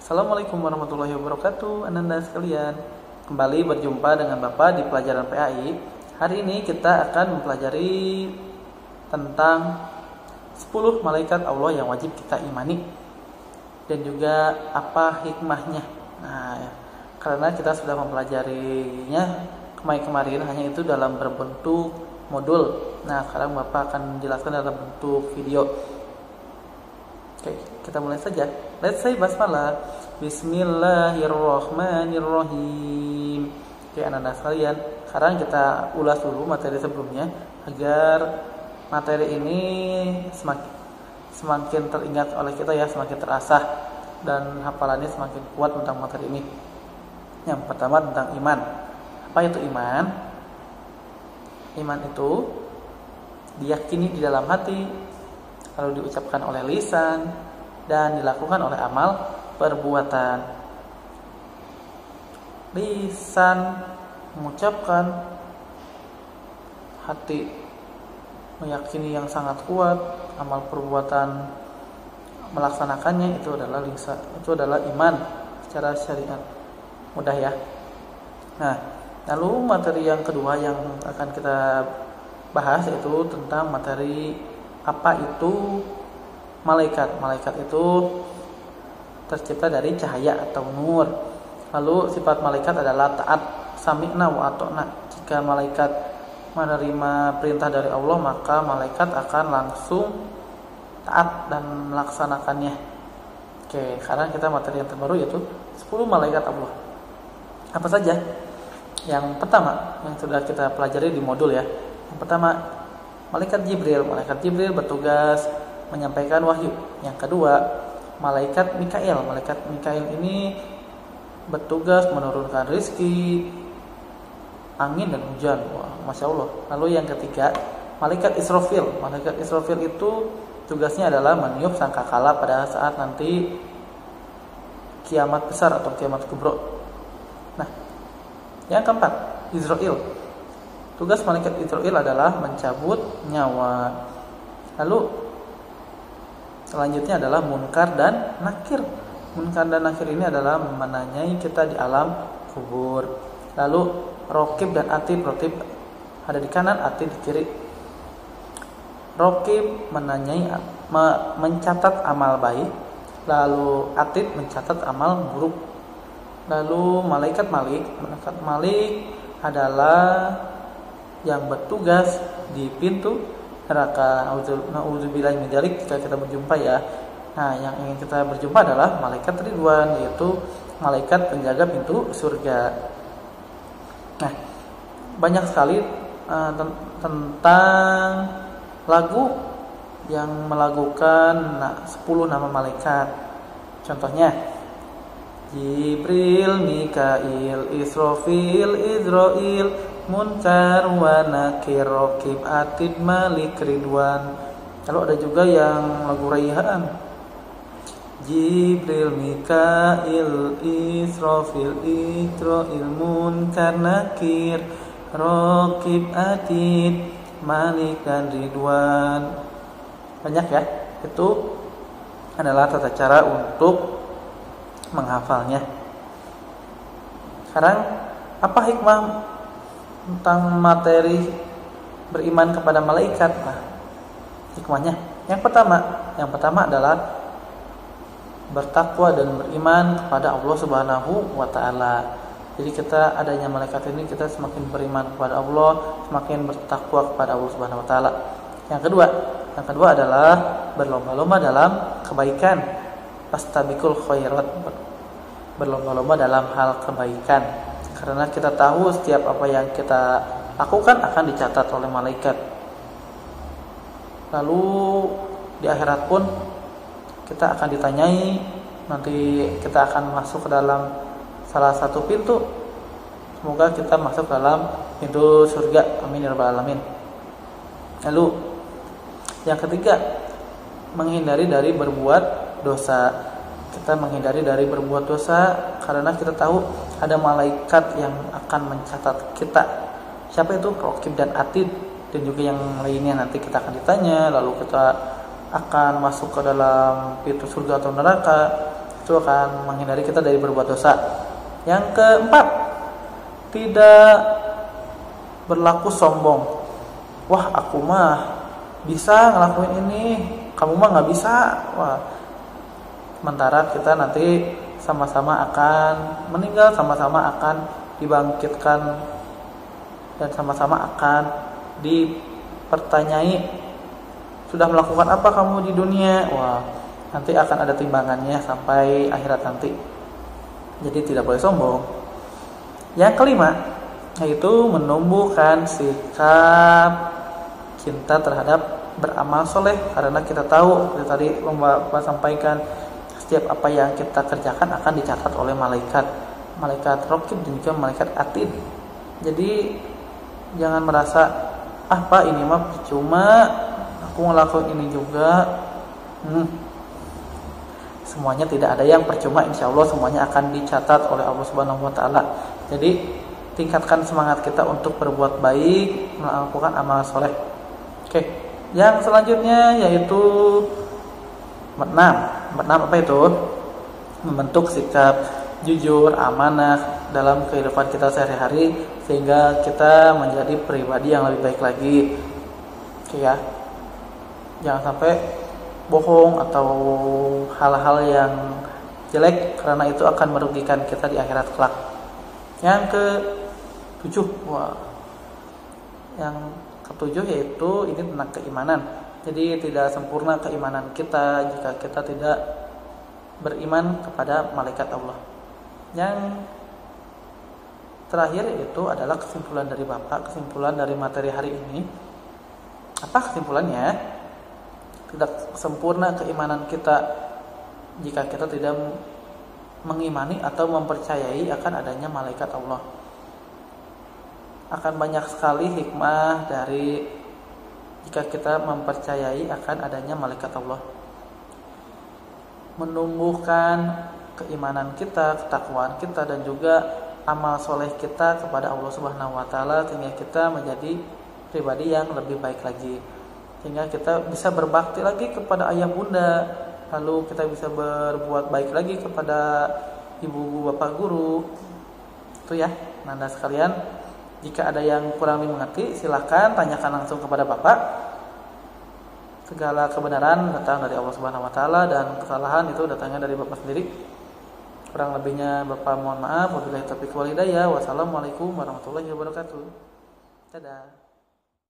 Assalamualaikum warahmatullahi wabarakatuh, Ananda sekalian. Kembali berjumpa dengan Bapak di pelajaran PAI. Hari ini kita akan mempelajari tentang 10 malaikat Allah yang wajib kita imani dan juga apa hikmahnya. Karena kita sudah mempelajarinya kemarin hanya itu dalam berbentuk modul. Sekarang Bapak akan menjelaskan dalam bentuk video. Oke, kita mulai saja. Let's say basmalah. Bismillahirrahmanirrahim. Oke, anak-anak sekalian, sekarang kita ulas dulu materi sebelumnya agar materi ini semakin teringat oleh kita ya, semakin terasah dan hafalannya semakin kuat tentang materi ini. Yang pertama tentang iman. Apa itu iman? Iman itu diyakini di dalam hati, lalu diucapkan oleh lisan dan dilakukan oleh amal perbuatan. Lisan mengucapkan, hati meyakini yang sangat kuat, amal perbuatan melaksanakannya, itu adalah lisan, itu adalah iman secara syariat. Mudah ya. Lalu materi yang kedua yang akan kita bahas yaitu tentang materi apa itu malaikat. Malaikat itu tercipta dari cahaya atau nur. Lalu sifat malaikat adalah taat, sami'na wa ata'na. Jika malaikat menerima perintah dari Allah, maka malaikat akan langsung taat dan melaksanakannya. Oke, sekarang kita materi yang terbaru yaitu 10 malaikat Allah. Apa saja? Yang pertama yang sudah kita pelajari di modul ya. Yang pertama, malaikat Jibril. Malaikat Jibril bertugas menyampaikan wahyu. Yang kedua, malaikat Mikail. Malaikat Mikail ini bertugas menurunkan rezeki, angin dan hujan. Wah, Masya Allah. Lalu yang ketiga, malaikat Israfil. Malaikat Israfil itu tugasnya adalah meniup sangkakala pada saat nanti kiamat besar atau kiamat kubro. Yang keempat, Israel. Tugas malaikat Israel adalah mencabut nyawa. Lalu selanjutnya adalah munkar dan nakir. Munkar dan nakir ini adalah menanyai kita di alam kubur. Lalu rokib dan atid. Rokib ada di kanan, atid di kiri. Rokib menanyai, mencatat amal baik. Lalu atid mencatat amal buruk. Lalu malaikat Malik. Malaikat Malik adalah yang bertugas di pintu neraka. Nauzubillahi min dzalik jika kita berjumpa ya. Yang ingin kita berjumpa adalah malaikat Ridwan, yaitu malaikat penjaga pintu surga. Banyak sekali tentang lagu yang melagukan 10 nama malaikat. Contohnya Jibril, Mikail, Israfil, Izrail, Munkar, wa Nakir, Rokib, Atid, Malik, Ridwan. Lalu ada juga yang lagu raihan. Jibril, Mikail, Israfil, Izrail, Munkar, Nakir, Rokib, Atid, Malik, dan Ridwan. Banyak ya. Itu adalah tata cara untuk menghafalnya. Sekarang apa hikmah tentang materi beriman kepada malaikat? Hikmahnya yang pertama adalah bertakwa dan beriman kepada Allah Subhanahu wa taala. Jadi kita adanya malaikat ini, kita semakin beriman kepada Allah, semakin bertakwa kepada Allah Subhanahu wa taala. Yang kedua adalah berlomba-lomba dalam kebaikan. Fastabiqul khairat, berlomba-lomba dalam hal kebaikan, karena kita tahu setiap apa yang kita lakukan akan dicatat oleh malaikat. Lalu di akhirat pun kita akan ditanyai, nanti kita akan masuk ke dalam salah satu pintu. Semoga kita masuk dalam pintu surga, amin ya rabbal alamin. Lalu yang ketiga, menghindari dari berbuat dosa. Kita menghindari dari berbuat dosa karena kita tahu ada malaikat yang akan mencatat kita. Siapa itu? Rokib dan atid, dan juga yang lainnya nanti kita akan ditanya. Lalu kita akan masuk ke dalam pintu surga atau neraka. Itu akan menghindari kita dari berbuat dosa. Yang keempat, tidak berlaku sombong. Wah, aku mah bisa ngelakuin ini, kamu mah nggak bisa. Wah, sementara kita nanti sama-sama akan meninggal, sama-sama akan dibangkitkan, dan sama-sama akan dipertanyai, sudah melakukan apa kamu di dunia? Wah, nanti akan ada timbangannya sampai akhirat nanti. Jadi tidak boleh sombong. Yang kelima, yaitu menumbuhkan sikap cinta terhadap beramal soleh. Karena kita tahu, tadi Bapak sampaikan, setiap apa yang kita kerjakan akan dicatat oleh malaikat raqib dan juga malaikat atid. Jadi jangan merasa, Pak, ini mah percuma, aku ngelakuin ini juga. Semuanya tidak ada yang percuma, insya Allah semuanya akan dicatat oleh Allah Subhanahu wa Ta'ala. Jadi tingkatkan semangat kita untuk berbuat baik, melakukan amal soleh. Oke, yang selanjutnya yaitu Berenam apa itu? Membentuk sikap jujur, amanah dalam kehidupan kita sehari-hari, sehingga kita menjadi pribadi yang lebih baik lagi. Oke ya, jangan sampai bohong atau hal-hal yang jelek, karena itu akan merugikan kita di akhirat kelak. Yang ke-7, yang ke-7 yaitu ini tentang keimanan. Jadi tidak sempurna keimanan kita jika kita tidak beriman kepada malaikat Allah. Yang terakhir itu adalah kesimpulan dari Bapak, kesimpulan dari materi hari ini. Apa kesimpulannya? Tidak sempurna keimanan kita jika kita tidak mengimani atau mempercayai akan adanya malaikat Allah. Akan banyak sekali hikmah dari jika kita mempercayai akan adanya malaikat Allah. Menumbuhkan keimanan kita, ketakwaan kita, dan juga amal soleh kita kepada Allah Subhanahu wa Ta'ala, sehingga kita menjadi pribadi yang lebih baik lagi, sehingga kita bisa berbakti lagi kepada ayah bunda, lalu kita bisa berbuat baik lagi kepada ibu bapak guru. Itu ya, Nanda sekalian, jika ada yang kurang dimengerti silahkan tanyakan langsung kepada Bapak. Segala kebenaran datang dari Allah Subhanahu wa Ta'ala, dan kesalahan itu datangnya dari Bapak sendiri. Kurang lebihnya Bapak mohon maaf. Wabillahi taufiq wal hidayah. Wassalamualaikum warahmatullahi wabarakatuh. Dadah.